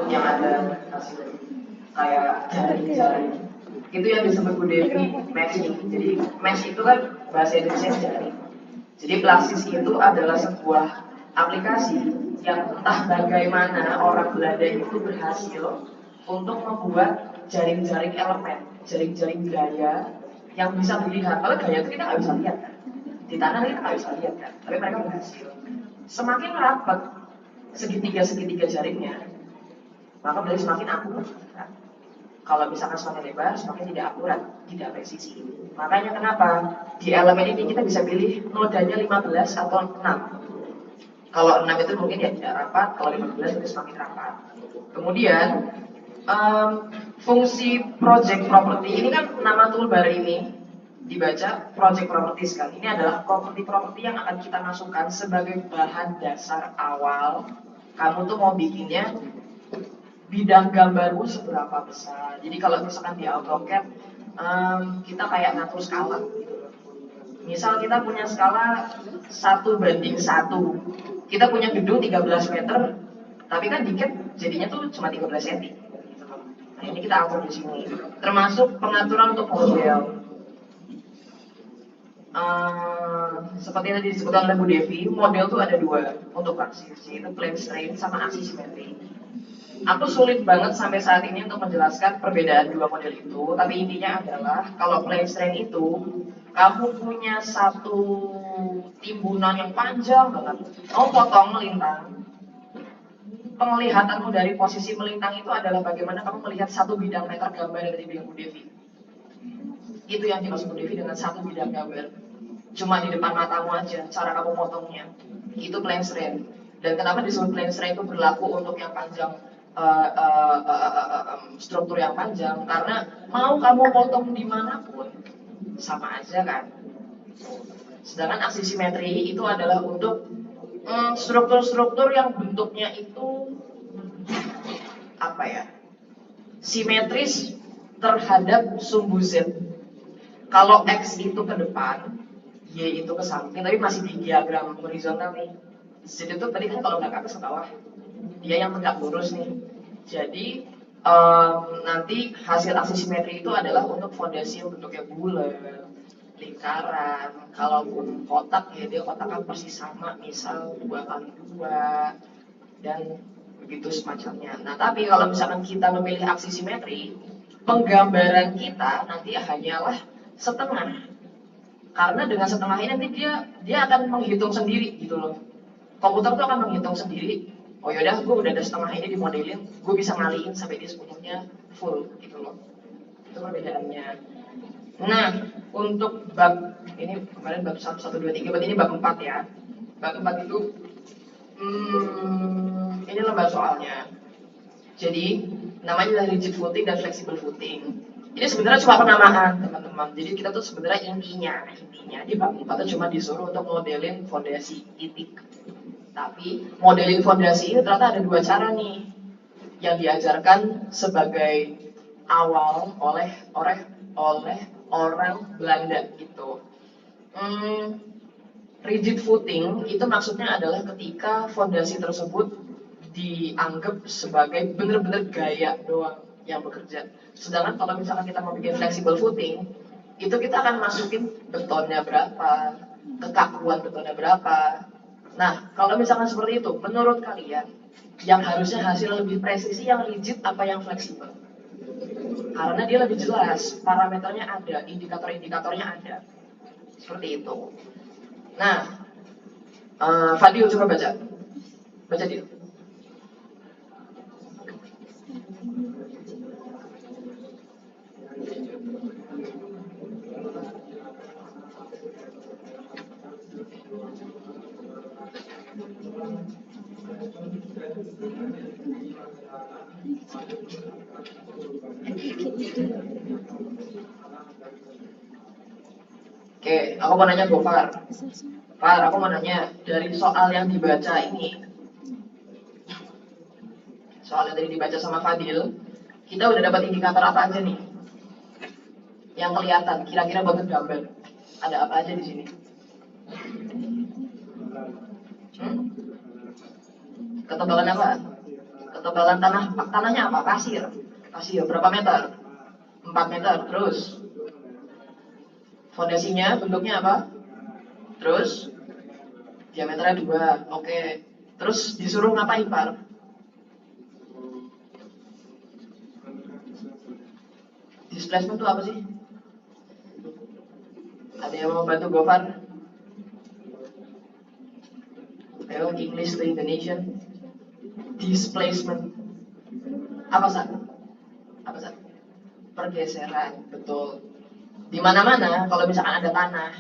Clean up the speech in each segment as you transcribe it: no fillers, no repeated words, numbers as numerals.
yang ada hasil kayak jaring-jaring itu yang disebut Bu Devi matching. Jadi match itu kan bahasa Indonesia jaring. Jadi Plaxis itu adalah sebuah aplikasi yang entah bagaimana orang Belanda itu berhasil untuk membuat jaring-jaring elemen, jaring-jaring gaya yang bisa dilihat. Kalau gaya itu kita nggak bisa lihat kan, di tanah kita nggak bisa lihat kan, tapi mereka berhasil. Semakin rapat segitiga-segitiga jaringnya, maka berarti semakin akurat. Kalau misalkan semakin lebar, semakin tidak akurat, tidak presisi. Makanya kenapa di elemen ini kita bisa pilih nodanya 15 atau 6. Kalau 6 itu mungkin ya tidak rapat, kalau 15 itu semakin rapat. Kemudian fungsi project property ini kan nama toolbar ini dibaca project properties kan. Ini adalah properti-properti yang akan kita masukkan sebagai bahan dasar awal. Kamu tuh mau bikinnya bidang gambarmu seberapa besar. Jadi kalau misalkan di AutoCAD kita kayak ngatur skala gitu loh. Misal kita punya skala 1:1. Kita punya gedung 13 meter, tapi kan dikit jadinya tuh cuma 13 cm gitu loh. Nah, ini kita atur di sini. Termasuk pengaturan untuk model. Seperti yang tadi disebutkan oleh Bu Devi, model tuh ada dua untuk Plaxis, yaitu plane strain sama aksi simetri. Aku sulit banget sampai saat ini untuk menjelaskan perbedaan dua model itu, tapi intinya adalah kalau plane strain itu kamu punya satu timbunan yang panjang banget, kamu potong melintang. Penglihatanmu dari posisi melintang itu adalah bagaimana kamu melihat satu bidang meter gambar yang tadi bilang Bu Devi. Itu yang dimaksud Bu Devi dengan satu bidang gambar. Cuma di depan matamu aja, cara kamu potongnya. Itu plane strain. Dan kenapa disebut plane strain itu berlaku untuk yang panjang, struktur yang panjang? Karena mau kamu potong dimanapun, sama aja kan. Sedangkan aksi simetri itu adalah untuk struktur-struktur yang bentuknya itu apa ya? Simetris terhadap sumbu Z. Kalau X itu ke depan, Y itu ke samping, tapi masih di diagram horizontal nih. Z itu tadi kan kalau nggak ke atas ke bawah, dia yang tegak lurus nih. Jadi nanti hasil aksi simetri itu adalah untuk fondasi yang bentuknya bulat, lingkaran. Kalaupun kotak ya dia kotaknya persis sama, misal 2x2 dan begitu semacamnya. Nah tapi kalau misalkan kita memilih aksi simetri, penggambaran kita nanti hanyalah setengah. Karena dengan setengah ini nanti dia akan menghitung sendiri gitu loh. Komputer tuh akan menghitung sendiri. Oh yaudah, gue udah ada setengah ini dimodelin, gue bisa ngalihin sampai dia sepenuhnya full gitu loh. Itu perbedaannya. Nah, untuk bab ini kemarin bab 1, 1, 2, 3, berarti ini bab 4 ya. Bab 4 itu ini lembar soalnya. Jadi namanya adalah rigid footing dan flexible footing. Ini sebenarnya cuma penamaan teman-teman. Jadi kita tuh sebenarnya intinya di bab 4 itu cuma disuruh untuk modelin fondasi titik. Tapi modelin fondasi ini ternyata ada dua cara nih yang diajarkan sebagai awal oleh orang Belanda gitu. Rigid footing itu maksudnya adalah ketika fondasi tersebut dianggap sebagai benar-benar gaya doang yang bekerja. Sedangkan kalau misalkan kita mau bikin flexible footing, itu kita akan masukin betonnya berapa, kekakuan betonnya berapa. Nah, kalau misalkan seperti itu, menurut kalian yang harusnya hasil lebih presisi yang rigid apa yang fleksibel? Karena dia lebih jelas, parameternya ada, indikator-indikatornya ada. Seperti itu. Nah, Fadil coba baca dia. Oke, aku mau nanya Gofar. Far, aku mau nanya dari soal yang dibaca ini, soal yang tadi dibaca sama Fadil, kita udah dapat indikator apa aja nih? Yang kelihatan, kira-kira bentuk gambar. Ada apa aja di sini? Ketebalan apa? Ketebalan tanahnya apa? Pasir. Pasir berapa meter? 4 meter. Terus fondasinya bentuknya apa? Terus diameternya 2. Oke. Terus disuruh ngapain, Pak? Displacement itu apa sih? Ada yang mau bantu Gofar? Ayo English to Indonesian. Displacement. Apa Sat? Apa Sat? Pergeseran, betul. Di mana-mana kalau misalkan ada tanah,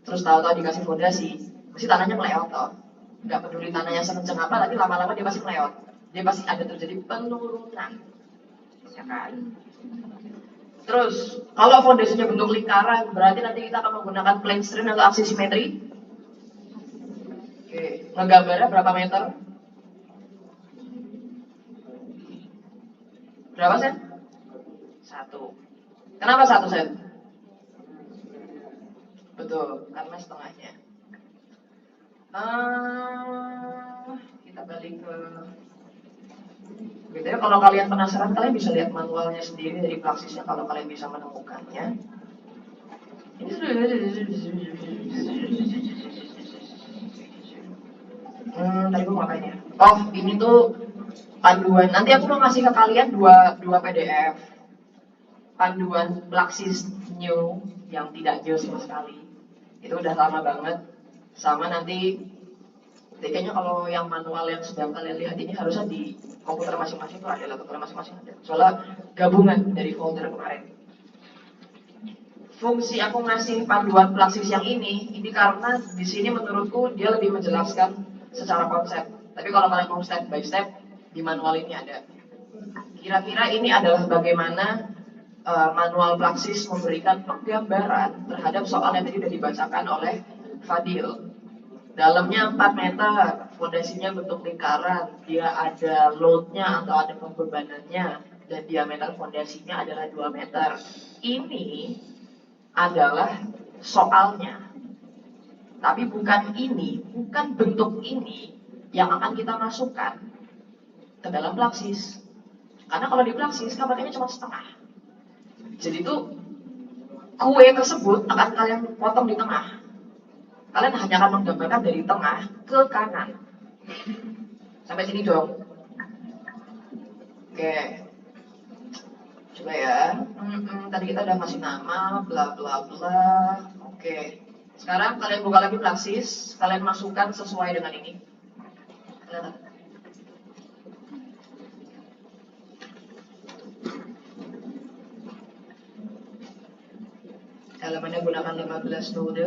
terus tahu-tahu dikasih fondasi, pasti tanahnya meleot toh. Nggak peduli tanahnya sekencang apa, tapi lama-lama dia pasti meleot. Dia pasti ada terjadi penurunan, ya kan? Terus kalau fondasinya bentuk lingkaran, berarti nanti kita akan menggunakan plane strain atau aksi simetri. Oke, ngegambarnya berapa meter? Berapa sen? 1. Kenapa 1 sen? Betul, karena setengahnya. Kita balik ke gitu ya. Kalau kalian penasaran, kalian bisa lihat manualnya sendiri dari praksisnya kalau kalian bisa menemukannya. Tadi gue ngapain ya? Oh, ini tuh panduan. Nanti aku mau ngasih ke kalian dua PDF. Panduan Praxis New yang tidak new sama sekali. Itu udah lama banget. Sama nanti kayaknya kalau yang manual yang sedang kalian lihat ini harusnya di komputer masing-masing tuh ada, laptop masing-masing ada. Soalnya gabungan dari folder kemarin. Fungsi aku ngasih panduan Praxis yang ini karena di sini menurutku dia lebih menjelaskan secara konsep. Tapi kalau kalian mau step by step di manual ini ada. Kira-kira ini adalah bagaimana manual Praxis memberikan penggambaran terhadap soal yang tadi sudah dibacakan oleh Fadil. Dalamnya 4 meter, fondasinya bentuk lingkaran, dia ada load-nya atau ada pembebanannya, dan diameter fondasinya adalah 2 meter. Ini adalah soalnya. Tapi bukan bentuk ini yang akan kita masukkan ke dalam Praxis. Karena kalau di Praxis, gambarnya cuma setengah. Jadi tuh, kue tersebut akan kalian potong di tengah. Kalian hanya akan menggambarkan dari tengah ke kanan. Sampai sini dong. Oke. Coba ya. Tadi kita udah kasih nama, bla bla bla. Oke. Sekarang kalian buka lagi Praxis. Kalian masukkan sesuai dengan ini. Lihat. Elemennya gunakan 15 node.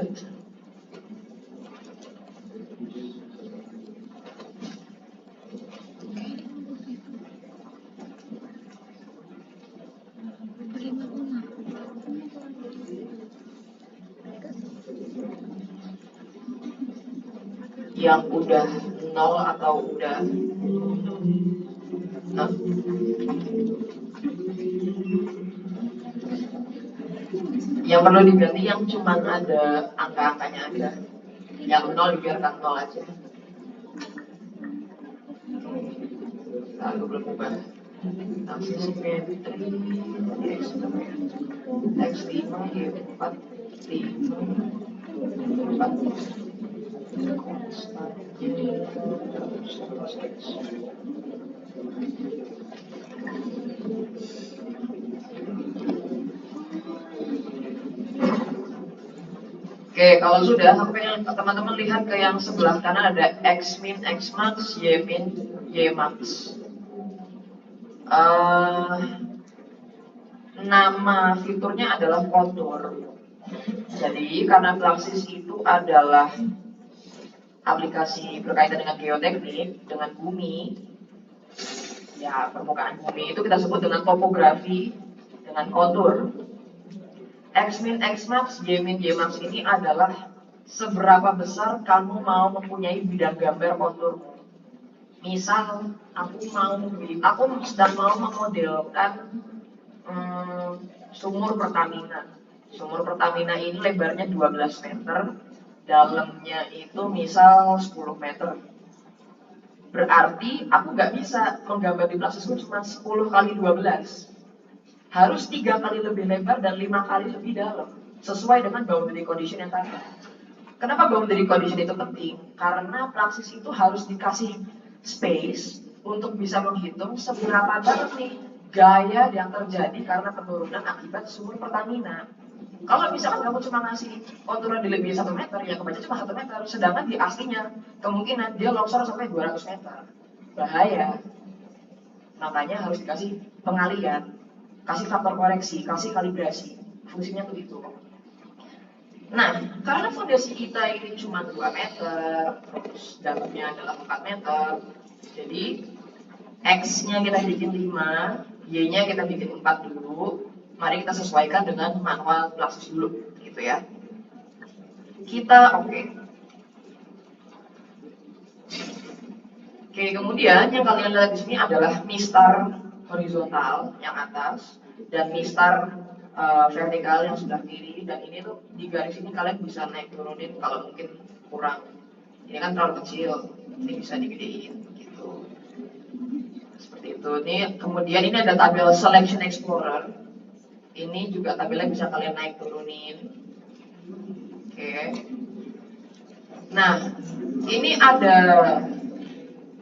Yang udah 0 atau udah yang perlu diganti yang cuma ada angka-angkanya aja. Yang 0 dibiarkan 0 aja. Lalu belum ubah. Aksi simetri X5 Y4 5 4 Oke, kalau sudah, aku pengen teman-teman lihat ke yang sebelah kanan ada X min, X max, Y min, Y max. Nama fiturnya adalah kontur. Jadi karena Praxis itu adalah aplikasi berkaitan dengan geoteknik, dengan bumi, ya permukaan bumi itu kita sebut dengan topografi, dengan kontur. X min, X max, Y min, Y max ini adalah seberapa besar kamu mau mempunyai bidang gambar konturmu. Misal aku sedang mau memodelkan sumur Pertamina. Sumur Pertamina ini lebarnya 12 meter, dalamnya itu misal 10 meter. Berarti aku nggak bisa menggambar di plaksisku cuma 10 kali 12. Harus 3 kali lebih lebar dan 5 kali lebih dalam. Sesuai dengan boundary condition yang tadi. Kenapa boundary condition itu penting? Karena praksis itu harus dikasih space untuk bisa menghitung seberapa banget nih gaya yang terjadi karena penurunan akibat sumur Pertamina. Kalau misalkan kamu cuma ngasih konturan di lebih 1 meter, ya kebaca cuma 1 meter. Sedangkan di aslinya, kemungkinan dia longsor sampai 200 meter. Bahaya. Makanya harus dikasih pengalian, kasih faktor koreksi, kasih kalibrasi. Fungsinya tuh itu. Nah, karena fondasi kita ini cuma 2 meter, terus dalamnya adalah 4 meter, jadi X-nya kita bikin 5, Y-nya kita bikin 4 dulu. Mari kita sesuaikan dengan manual Plaxis dulu, gitu ya. Kita oke. Oke, kemudian yang kalian lihat di sini adalah mistar horizontal yang atas dan mistar vertikal yang sebelah kiri, dan ini tuh di garis ini kalian bisa naik turunin kalau mungkin kurang. Ini kan terlalu kecil, ini bisa digedein gitu. Seperti itu. Ini kemudian ini ada tabel Selection Explorer. Ini juga tabelnya bisa kalian naik turunin. Oke. Nah, ini ada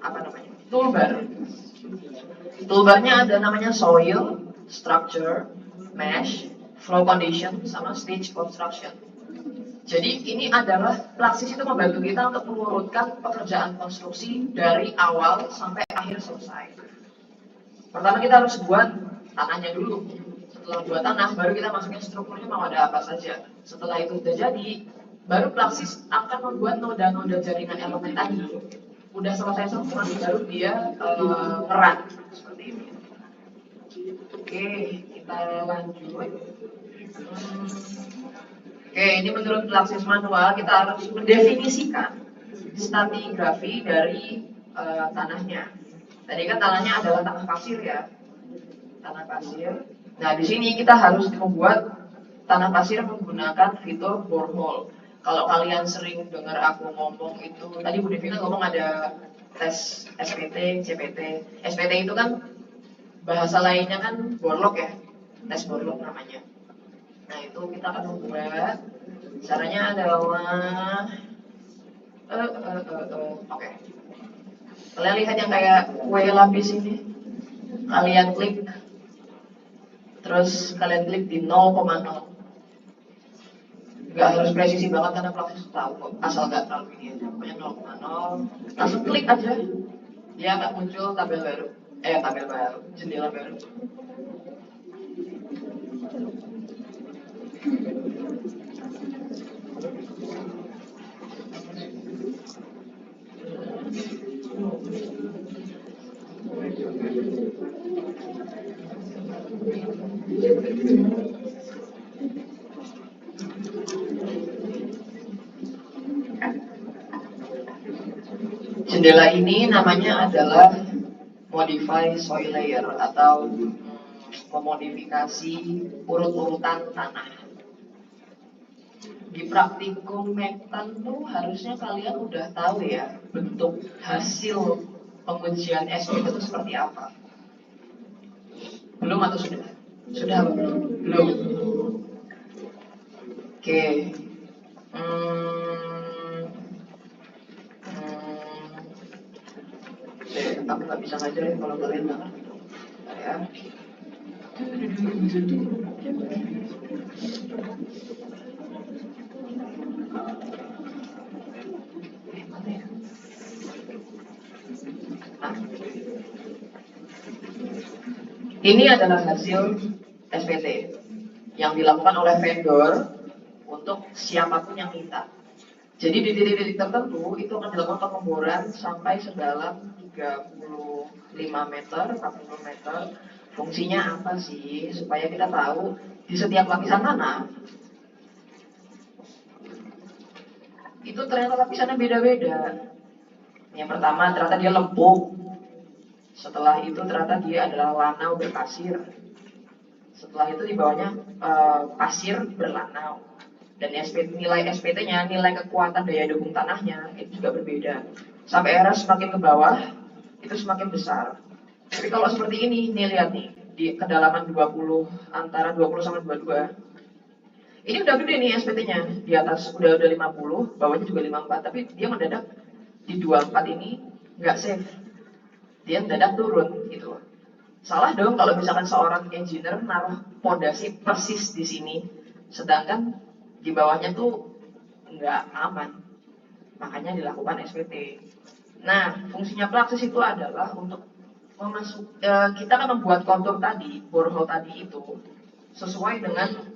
apa namanya? Toolbar. Toolbarnya ada namanya soil, structure, mesh, flow condition, sama stage construction. Jadi ini adalah Plaxis itu membantu kita untuk mengurutkan pekerjaan konstruksi dari awal sampai akhir selesai. Pertama kita harus buat tanahnya dulu. Setelah buat tanah, baru kita masukin strukturnya mau ada apa saja. Setelah itu sudah jadi, baru Plaxis akan membuat noda-noda jaringan elemen tadi. Udah selesai semua, baru dia ngeran seperti ini. Oke, kita lanjut. Oke, ini menurut Plaxis manual kita harus mendefinisikan stratigrafi dari tanahnya. Tadi kan tanahnya adalah tanah pasir ya, tanah pasir. Nah, di sini kita harus membuat tanah pasir menggunakan fitur borehole. Kalau kalian sering dengar aku ngomong itu, tadi Bu Devi kan ngomong ada tes SPT, CPT. SPT itu kan bahasa lainnya kan borlog ya, tes borlog namanya. Nah, itu kita akan membuat, caranya adalah oke. Kalian lihat yang kayak kue lapis ini, kalian klik, terus kalian klik di 0,0. Gak harus presisi banget karena Plaxis tahu kok, asal gak terlalu ini aja, pokoknya 0,0. Langsung klik aja, dia akan muncul tabel baru, jendela baru. Jendela ini namanya adalah modify soil layer atau memodifikasi urut-urutan tanah. Di praktikum Mektan tuh harusnya kalian udah tahu ya bentuk hasil pengujian SP itu seperti apa. Belum atau sudah? Sudah atau belum? Belum. Oke. Aku nggak bisa ngajarin kalau kalian nggak ngerti. Ya. Nah, ini adalah hasil SPT yang dilakukan oleh vendor untuk siapapun yang minta. Jadi di titik-titik tertentu itu akan dilakukan pengeboran sampai sedalam 35 meter, 40 meter. Fungsinya apa sih? Supaya kita tahu di setiap lapisan tanah itu ternyata lapisannya beda-beda. Yang pertama ternyata dia lempung. Setelah itu ternyata dia adalah lanau berpasir. Setelah itu di bawahnya pasir berlanau. Dan nilai SPT-nya, nilai kekuatan daya dukung tanahnya itu juga berbeda. Sampai era semakin ke bawah, itu semakin besar. Tapi kalau seperti ini, nih lihat nih, di kedalaman 20, antara 20 sama 22. Ini udah gede nih SPT-nya, di atas udah 50, bawahnya juga 54, tapi dia mendadak di 24 ini nggak safe. Dia mendadak turun gitu. Salah dong kalau misalkan seorang engineer naruh pondasi persis di sini, sedangkan di bawahnya tuh nggak aman. Makanya dilakukan SPT. Nah, fungsinya Plaxis itu adalah untuk kita kan membuat kontur tadi, borehole tadi itu sesuai dengan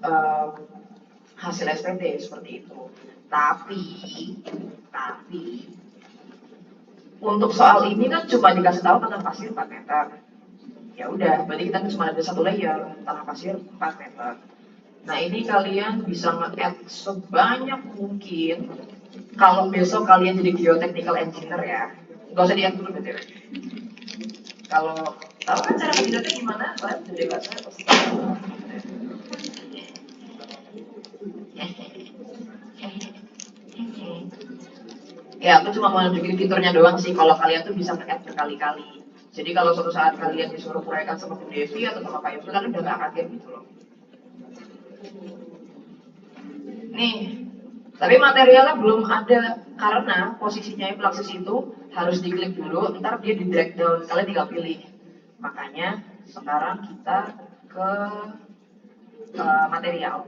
hasil SPT seperti itu. Tapi untuk soal ini kan cuma dikasih tahu tanah pasir 4 meter. Ya udah, berarti kita cuma ada satu layer tanah pasir 4 meter. Nah ini kalian bisa nge-add sebanyak mungkin. Kalau besok kalian jadi geotechnical engineer ya, nggak usah di-add dulu BTW. Kalau tahu kan cara ngejedotnya gimana, kan? Jadi bahasa pasti. Ya, aku cuma mau nunjukin fiturnya doang sih. Kalau kalian tuh bisa nge-add berkali-kali. Jadi kalau suatu saat kalian disuruh proyekkan sama Bu Devi atau sama Pak Yusuf, kalian udah nggak kaget gitu loh. Nih, tapi materialnya belum ada karena posisinya Plaxis itu harus diklik dulu, ntar dia di drag down, kalian tinggal pilih. Makanya sekarang kita ke material.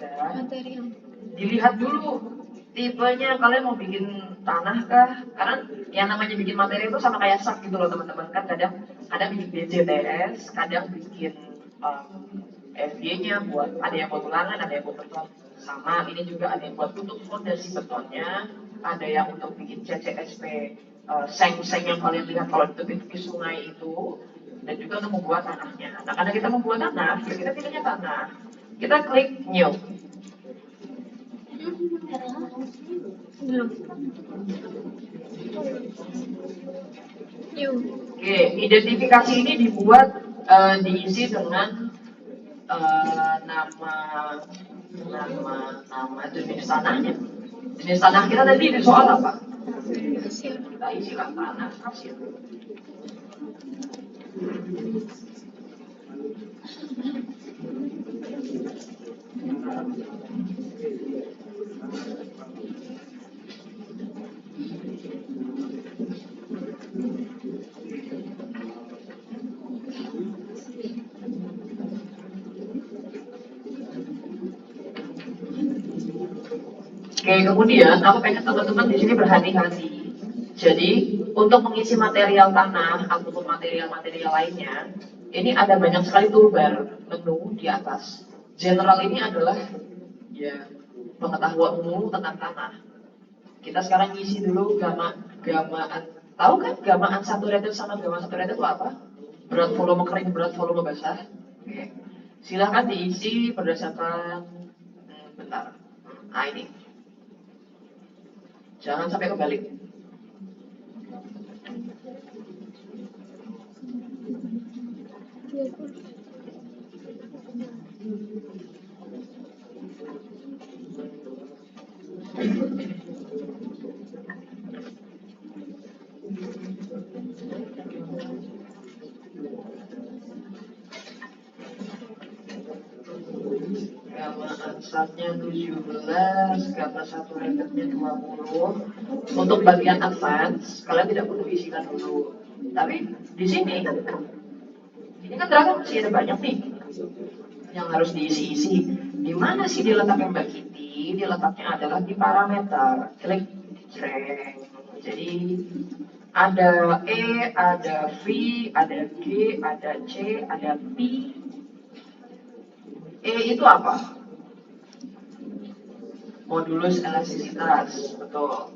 Material. Dilihat dulu tipenya, kalian mau bikin tanah kah? Karena yang namanya bikin materi itu sama kayak sak gitu loh teman-teman, kan kadang bikin BCTS, kadang bikin FG-nya buat ada yang buat tulangan, ada yang buat beton. Sama ini juga ada yang buat untuk fondasi betonnya, ada yang untuk bikin CCSP seng-seng yang kalian lihat kalau di tepi sungai itu, dan juga untuk membuat tanahnya. Nah karena kita membuat tanah, ya kita pilihnya tanah. Kita klik new. Belum. New. Oke, identifikasi ini dibuat diisi dengan nama jenis tanahnya. Jenis tanah kita tadi di soal apa? Pasir. Kita isilah tanah pasir. Oke, kemudian aku pengen teman-teman di sini berhati-hati. Jadi, untuk mengisi material tanah ataupun material-material lainnya, ini ada banyak sekali toolbar menu di atas. General ini adalah ya pengetahuan umum tentang tanah. Kita sekarang ngisi dulu gamaan. Tahu kan gamaan saturated sama gamaan saturated itu apa? Berat volume kering, berat volume basah. Oke. Silahkan diisi berdasarkan bentar. Nah ini. Jangan sampai kebalik. Saatnya 17, gambar satu ratednya 20. Untuk bagian advance, kalian tidak perlu isikan dulu. Tapi di sini, ini kan ternyata masih ada banyak nih yang harus diisi-isi. Di mana sih dia letaknya Mbak Kitty? Dia letaknya adalah di parameter. Klik drag. Jadi ada E, ada V, ada G, ada C, ada P. E itu apa? Modulus elastisitas, betul.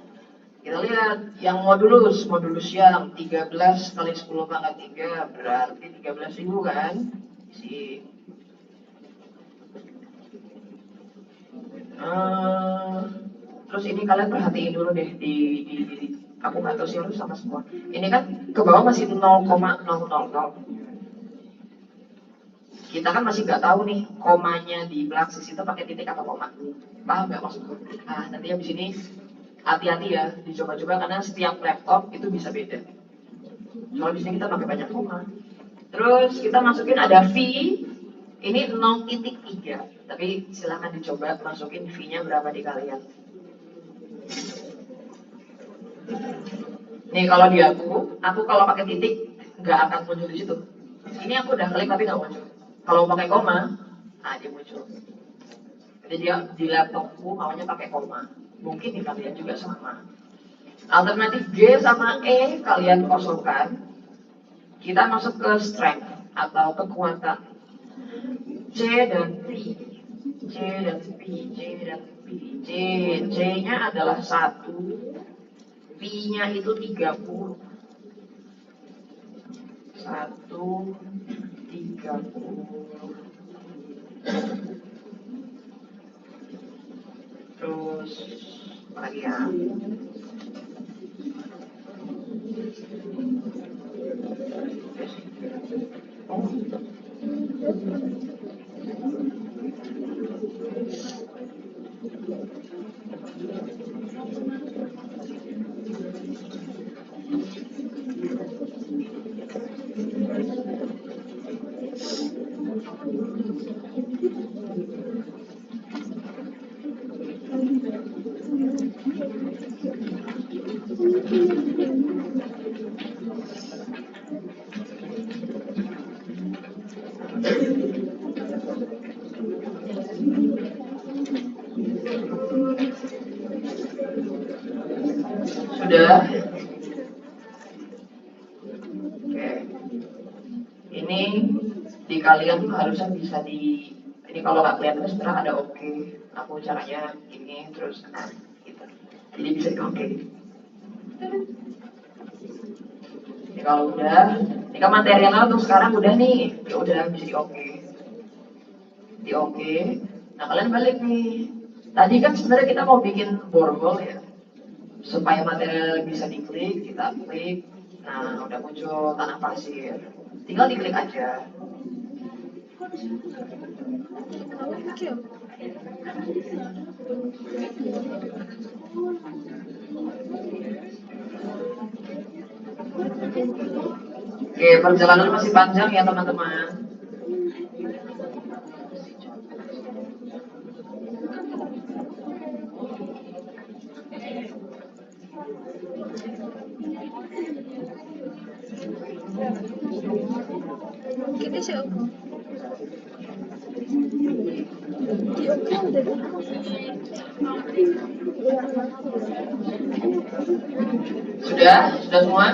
Kita lihat yang modulus yang 13 kali 10 pangkat 3 berarti 13.000 kan? Si. Terus ini kalian perhatiin dulu deh di aku nggak tahu sih harus sama semua. Ini kan ke bawah masih 0,000. Kita kan masih nggak tahu nih komanya di Plaxis itu pakai titik atau koma. Paham nggak maksudku? Nanti habis ini Hati-hati ya, dicoba-coba karena setiap laptop itu bisa beda. Soalnya di sini kita pakai banyak koma. Terus kita masukin ada V, ini 0,3. Tapi silahkan dicoba masukin V-nya berapa di kalian. Nih kalau di aku kalau pakai titik nggak akan muncul di situ. Ini aku udah klik tapi nggak muncul. Kalau pakai koma, nah dia muncul. Jadi dia di laptopku maunya pakai koma. Mungkin di kalian juga sama. Alternatif G sama E kalian kosongkan. Kita masuk ke strength atau kekuatan. C dan P. C dan P. C dan P. C. C-nya adalah 1. P-nya itu 30. 1, 30. Terus apa lagi ya? Sudah? Oke. Ini di kalian tuh harusnya bisa di ini kalau nggak kelihatan sebenarnya ada oke. Aku caranya ini terus gitu. Jadi bisa di oke. Ini kalau udah, ini kan materialnya untuk sekarang udah nih, ya udah bisa di oke. Di oke. Nah kalian balik nih. Tadi kan sebenarnya kita mau bikin borgol ya, supaya material bisa diklik, kita klik. Nah udah muncul tanah pasir. Tinggal diklik aja. Oke, perjalanan masih panjang ya teman-teman. Kita siapa? Dia kan udah Sudah semua?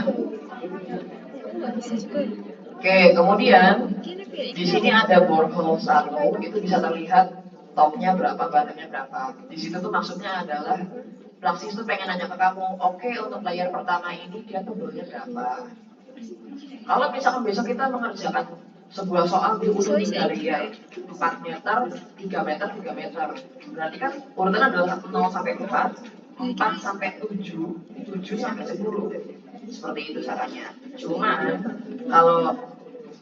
nggak bisa juga ya. Oke, kemudian Gini kayak di sini ada borehole 1, itu bisa terlihat topnya berapa, bottomnya berapa. Di situ tuh maksudnya adalah Praxis tuh pengen nanya ke kamu, oke untuk layar pertama ini dia tebelnya berapa. Kalau misalkan besok kita mengerjakan sebuah soal di ujung 3 layar, 4 meter, 3 meter, 3 meter. Berarti kan urutan adalah 0 sampai 4, 4 sampai 7, 7 sampai 10. Seperti itu caranya. Cuman kalau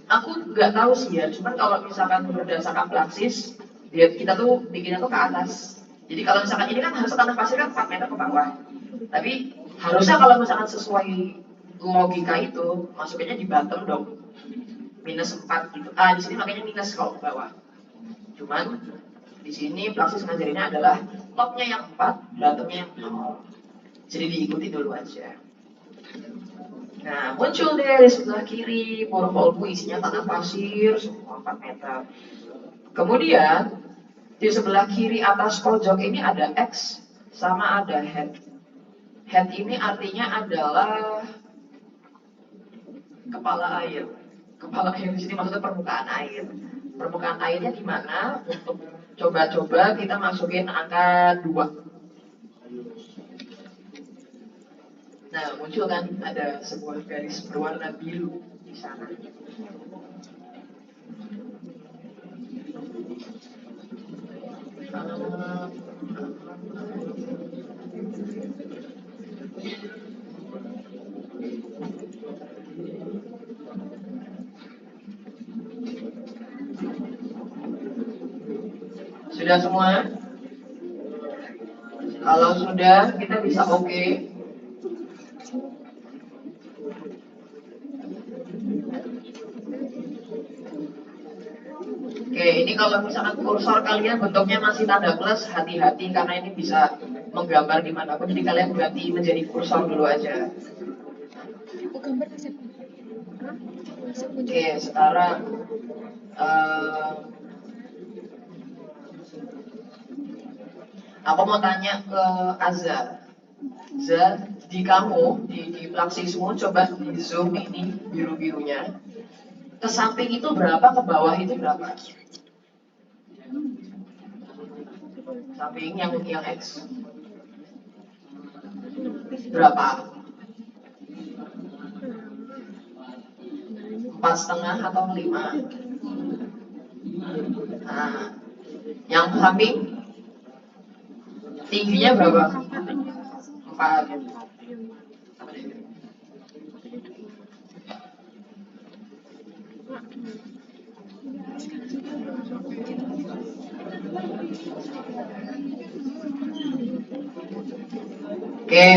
aku nggak tahu sih ya, cuman kalau misalkan berdasarkan Praxis, kita tuh bikinnya tuh ke atas. Jadi kalau misalkan ini kan harus tanah pasir kan 4 meter ke bawah. Tapi harusnya kalau misalkan sesuai logika itu, masukinnya di bottom dong. Minus 4 gitu. Di sini makanya minus kalau ke bawah. Cuman di sini Praxis ngajarinnya adalah topnya yang 4, bottomnya yang 0. Jadi diikuti dulu aja. Nah, muncul deh di sebelah kiri borehole isinya tanah pasir semua 4 meter. Kemudian di sebelah kiri atas pojok ini ada X sama ada head. Head ini artinya adalah kepala air. Kepala air di sini maksudnya permukaan air. Permukaan airnya di mana? Untuk coba-coba kita masukin angka 2. Nah, muncul kan ada sebuah garis berwarna biru di sana. Sudah semua? Kalau sudah, kita bisa oke. Oke, ini kalau misalkan kursor kalian bentuknya masih tanda plus, hati-hati karena ini bisa menggambar dimanapun. Jadi kalian ganti menjadi kursor dulu aja. Aku gambar kasih. Oke, sekarang aku mau tanya ke Azhar. Azhar, di kamu, di praksismu, coba di zoom ini biru-birunya. Ke samping itu berapa, ke bawah itu berapa? Samping yang X berapa? 4,5 atau 5? Nah, yang samping tingginya berapa? 4. Oke,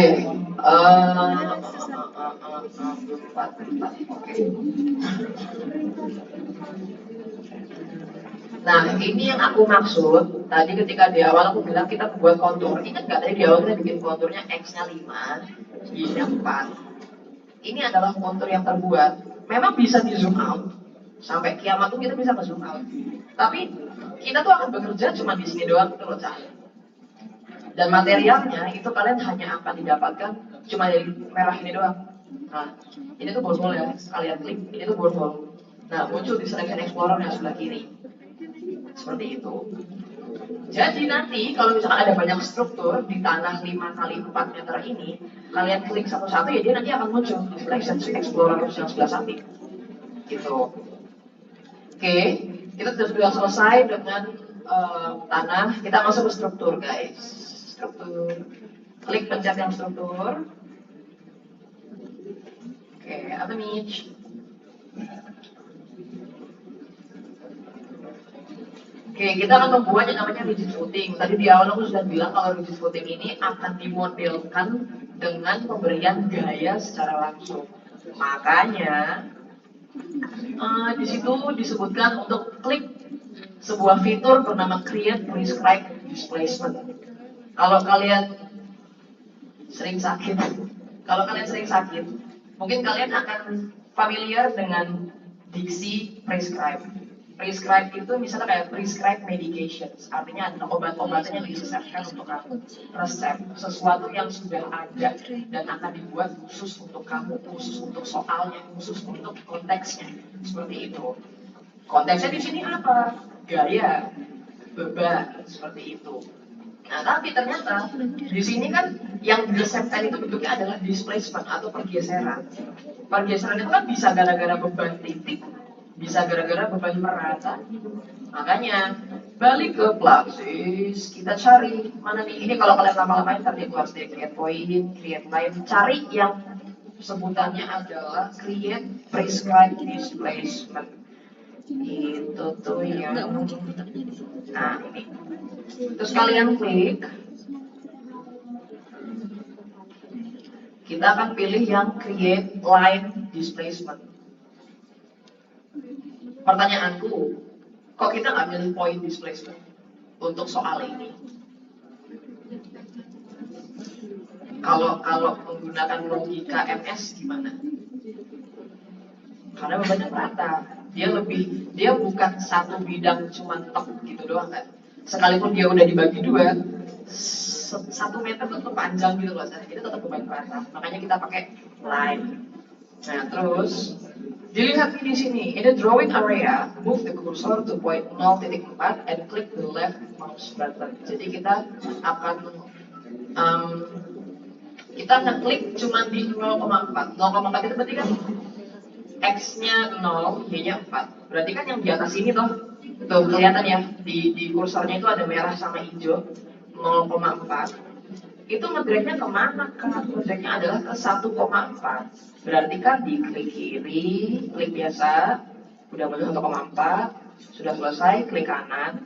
nah ini yang aku maksud. Tadi ketika di awal aku bilang kita buat kontur. Ingat nggak tadi di awal kita bikin konturnya X-nya 5, Y-nya 4. Ini adalah kontur yang terbuat. Memang bisa di zoom out. Sampai kiamat tuh kita bisa ke zoom out. Tapi kita tuh akan bekerja cuma di sini doang gitu loh, Cah. Dan materialnya itu kalian hanya akan didapatkan cuma dari merah ini doang. Nah, ini tuh borehole ya, kalian klik, ini tuh borehole. Nah, muncul di Selection Explorer yang sebelah kiri. Seperti itu. Jadi nanti kalau misalkan ada banyak struktur di tanah 5 kali 4 meter ini, kalian klik satu-satu ya dia nanti akan muncul di Selection Explorer yang sebelah samping. Gitu. Oke, kita sudah selesai dengan tanah, kita masuk ke struktur guys. Struktur, klik pencet yang struktur. Oke, apa nih? Oke, kita akan membuat yang namanya rigid footing. Tadi di awal aku sudah bilang kalau rigid footing ini akan dimodelkan dengan pemberian gaya secara langsung. Makanya di situ disebutkan untuk klik sebuah fitur bernama Create Prescribed Displacement. Kalau kalian sering sakit, mungkin kalian akan familiar dengan diksi prescribe. Prescribe itu misalnya kayak prescribe medications, artinya adalah obat-obatan yang diresepkan untuk kamu. Resep, sesuatu yang sudah ada dan akan dibuat khusus untuk kamu, khusus untuk soalnya, khusus untuk konteksnya, seperti itu. Konteksnya di sini apa? Gaya, beban, seperti itu. Nah, tapi ternyata di sini kan yang diresepkan itu bentuknya adalah displacement atau pergeseran. Pergeseran itu kan bisa gara-gara beban titik, bisa gara-gara beban merata. Makanya balik ke Plaxis, kita cari mana nih. Ini kalau kalian lama-lamain ntar dia keluar sendiri, create point, create line, cari yang sebutannya adalah create prescribed displacement. Itu tuh yang nah ini. Terus kalian klik. Kita akan pilih yang create line displacement. Pertanyaanku, kok kita nggak milih point displacement untuk soal ini? Kalau menggunakan logika MS gimana? Karena bebannya rata. Dia bukan satu bidang cuma tek gitu doang kan. Sekalipun dia udah dibagi dua, 1 meter tuh tetap panjang gitu loh, itu tetap beban rata. Makanya kita pakai line. Nah terus dilihat di sini, in the drawing area, move the cursor to point 0.4 and click the left mouse button. Jadi kita akan klik cuma di 0,4. 0,4 itu berarti kan X-nya 0, Y-nya 4. Berarti kan yang di atas ini tuh kelihatan ya, di kursornya itu ada merah sama hijau, 0,4. Itu ngedragnya kemana? Karena ngedragnya adalah ke 1,4. Berarti kan di klik kiri, klik biasa, udah menuju 1,4, sudah selesai, klik kanan.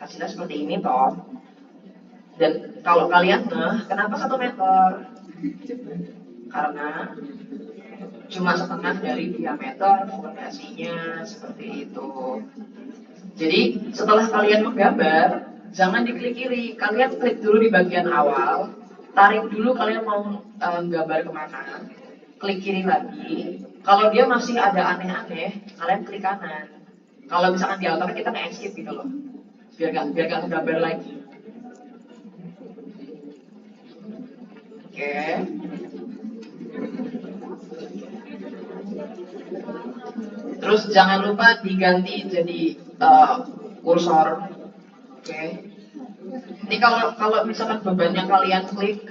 Hasilnya seperti ini toh. Dan kalau kalian kenapa 1 meter? Karena cuma setengah dari diameter fondasinya, seperti itu. Jadi setelah kalian menggambar, jangan diklik kiri, kalian klik dulu di bagian awal, tarik dulu kalian mau gambar kemana, klik kiri lagi. Kalau dia masih ada aneh-aneh, kalian klik kanan. Kalau misalkan di auto kita nge-skip gitu loh, biar gak gambar lagi. Oke. Terus jangan lupa diganti jadi kursor. Oke. Ini kalau misalkan bebannya kalian klik,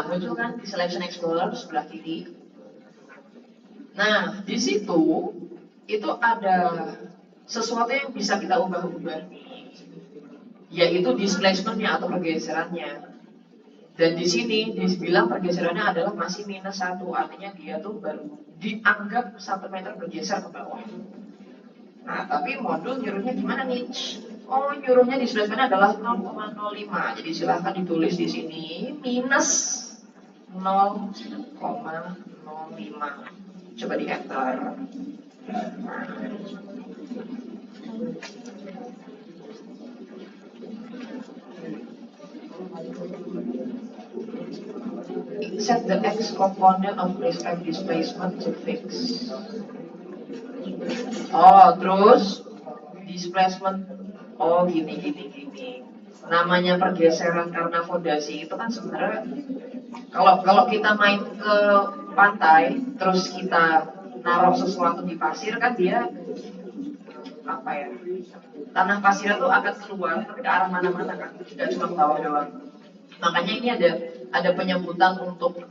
muncul kan di Selection Explorer sebelah kiri. Nah, di situ itu ada sesuatu yang bisa kita ubah-ubah, yaitu displacementnya atau pergeserannya. Dan di sini dibilang pergeserannya adalah masih -1, artinya dia tuh baru dianggap 1 meter bergeser ke bawah. Nah, tapi modul nyuruhnya gimana nih? Oh, nyuruhnya displacementnya adalah 0,05. Jadi silahkan ditulis di sini -0,05. Coba di enter. Set the X component of prescribed displacement to fix. Oh, terus displacement. Oh, gini. Namanya pergeseran karena fondasi itu kan sebenarnya kalau kita main ke pantai terus kita naruh sesuatu di pasir kan dia apa ya? Tanah pasirnya tuh akan keluar tapi ke arah mana-mana kan, tidak cuma ke bawah doang. Makanya ini ada penyebutan untuk